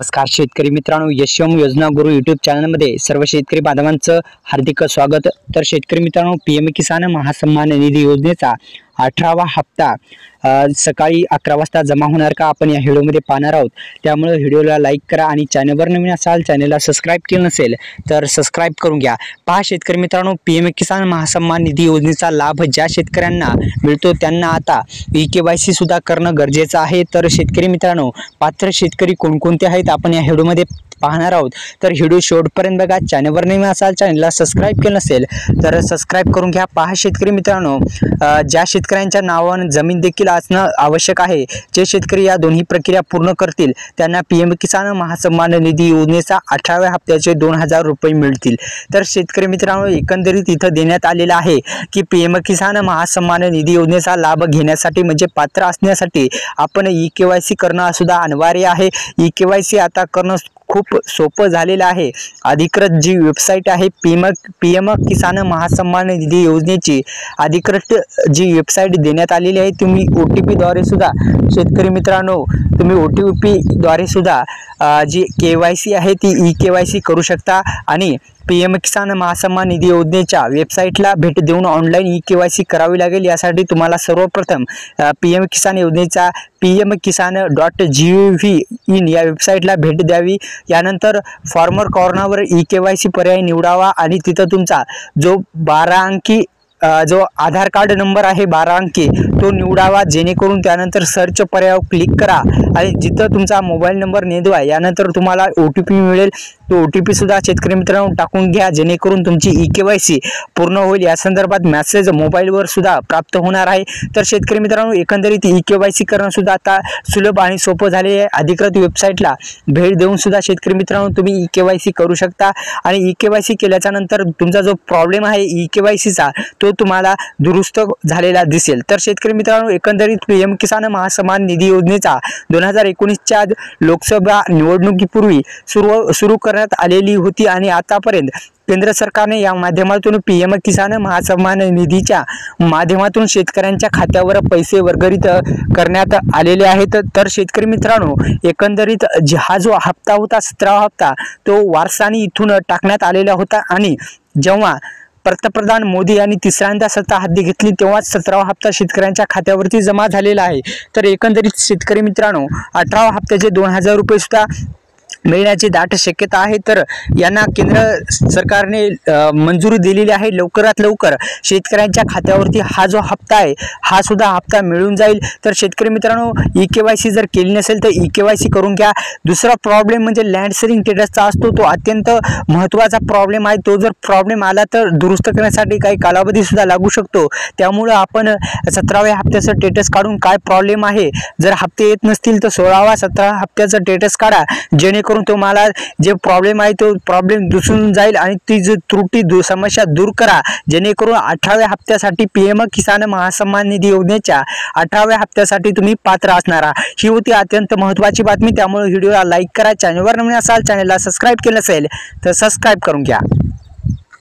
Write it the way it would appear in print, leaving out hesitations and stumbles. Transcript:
नमस्कार शेतकरी मित्रांनो, यशोम योजना गुरु यूट्यूब चॅनलमध्ये सर्व शेतकरी बांधवांचं हार्दिक स्वागत। तर शेतकरी मित्रांनो, पीएम किसान महासन्मान निधी योजनेचा 18वा हप्ता सकाळी 11 वाजता जमा होणार का आपण या व्हिडिओमध्ये पाहणार आहोत। त्यामुळे व्हिडिओला लाईक करा आणि चॅनलवर नवीन असाल, चॅनलला सबस्क्राइब केलं नसेल तर सबस्क्राइब करून घ्या। पहा शेतकरी मित्रांनो, पीएम किसान महासन्मान निधी योजनेचा लाभ ज्या शेतकऱ्यांना मिळतो त्यांना आता ई-केवायसी सुद्धा करणं गरजेचं आहे। तर शेतकरी मित्रांनो, पात्र शेतकरी कोणकोणते आहेत आपण या व्हिडिओमध्ये पाहणार आहोत। तर व्हिडिओ शेवटपर्यंत बघा। चॅनलवर नवीन असाल, चॅनलला सबस्क्राइब केलं नसेल तर सबस्क्राइब करून घ्या। पहा शेतकरी मित्रांनो, ज्या शेतकऱ्यांच्या नावावर जमीन देखील असणं आवश्यक आहे, जे शेतकरी या दोन्ही प्रक्रिया पूर्ण करतील त्यांना पीएम किसान महासन्मान निधी योजनेचा 18व्या हप्त्याचे 2000 रुपये मिळतील। तर शेतकरी मित्रांनो, एकंदरीत इथं देण्यात आलेलं आहे की पीएम किसान महासन्मान निधी योजनेचा लाभ घेण्यासाठी म्हणजे पात्र असण्यासाठी आपण ई-केवायसी करणं सुद्धा अनिवार्य आहे। ई-केवायसी आता करणं खूप सोपं झालेलं आहे। अधिकृत जी वेबसाईट आहे पीएम किसान महासन्मान निधी योजनेची अधिकृत जी वेबसाईट देण्यात आलेली आहे, तुम्ही OTP द्वारे सुद्धा शेतकरी मित्रांनो तुम्ही OTP द्वारे सुद्धा जी केवायसी आहे ती ई-केवायसी करू शकता आणि पीएम किसान महासन्मान निधी योजनेच्या वेबसाईटला भेट देऊन ऑनलाईन ई-केवायसी करावी लागेल। यासाठी तुम्हाला सर्वप्रथम पीएम किसान योजनेचा pmkisan.gov.in या वेबसाईटला भेट द्यावी। यानंतर फॉर्मर कॉर्नरवर ई-केवायसी पर्याय निवडावा आणि तिथं तुमचा जो 12 अंकी जो आधार कार्ड नंबर आहे 12 अंकी तो निवडावा। जेणेकरून त्यानंतर सर्च पर्यायावर क्लिक करा आणि जिथं तुमचा मोबाईल नंबर नोंदवा। यानंतर तुम्हाला OTP मिळेल, तो OTP सुद्धा शेतकरी मित्रांनो टाकून घ्या, जेणेकरून तुमची ई-केवायसी पूर्ण होईल। या संदर्भात मेसेज मोबाईलवर सुद्धा प्राप्त होणार आहे। तर शेतकरी मित्रांनो, एकंदरीत ई-केवायसी करणं सुद्धा आता सुलभ आणि सोपं झाले आहे। अधिकृत वेबसाईटला भेट देऊन सुद्धा शेतकरी मित्रांनो तुम्ही ई-केवायसी करू शकता आणि ई-केवायसी केल्याच्या नंतर तुमचा जो प्रॉब्लेम आहे ई-केवायसीचा तो तुम्हाला दुरुस्त झालेला दिसेल। तर शेतकरी मित्रांनो, एकंदरीत पीएम किसान महासन्मान निधी योजनेचा 2019च्या लोकसभा निवडणुकीपूर्वी सुरू करण्यात आलेली होती आणि आतापर्यंत केंद्र सरकारने या माध्यमातून पीएम किसान महासन्मान निधीच्या माध्यमातून शेतकऱ्यांच्या खात्यावर पैसे वर्गीत करण्यात आलेले आहेत। तर शेतकरी मित्रांनो, एकंदरीत हा जो हप्ता होता 17वा हप्ता तो वारसाने इथून टाकण्यात आलेला होता आणि जेव्हा पंतप्रधान मोदी यांनी तिसऱ्यांदा सत्ता हाती घेतली तेव्हाच 17वा हप्ता शेतकऱ्यांच्या खात्यावरती जमा झालेला आहे। तर एकंदरीत शेतकरी मित्रांनो, 18व्या हप्त्याचे 2000 रुपये सुद्धा मिळण्याची दाट शक्यता आहे। तर यांना केंद्र सरकारने मंजुरी दिलेली आहे। लवकरात लवकर शेतकऱ्यांच्या खात्यावरती हा जो हप्ता आहे हा सुद्धा हप्ता मिळून जाईल। तर शेतकरी मित्रांनो, ई-केवायसी जर केली नसेल तर ई-केवायसी करून घ्या। दुसरा प्रॉब्लेम म्हणजे लँड सेलिंग स्टेटसचा असतो, तो अत्यंत महत्त्वाचा प्रॉब्लेम आहे। तो जर प्रॉब्लेम आला तर दुरुस्त करण्यासाठी काही कालावधी सुद्धा लागू शकतो। त्यामुळे आपण 17व्या हप्त्याचं स्टेटस काढून काय प्रॉब्लेम आहे, जर हप्ते येत नसतील तर 16वा 17 हप्त्याचं स्टेटस काढा, जेणेकरून तुम्हाला जे प्रॉब्लेम आहे तो प्रॉब्लेम दिसून जाईल आणि ती जी त्रुटी समस्या दूर करा, जेणेकरून 18व्या हप्त्यासाठी पीएम किसान महासन्मान निधी योजनेच्या 18व्या हप्त्यासाठी तुम्ही पात्र असणार। ही होती अत्यंत महत्त्वाची बातमी। त्यामुळे व्हिडिओला लाईक करा, चॅनलवर नवीन असाल, चॅनलला सबस्क्राइब केलं नसेल तर सबस्क्राइब करून घ्या।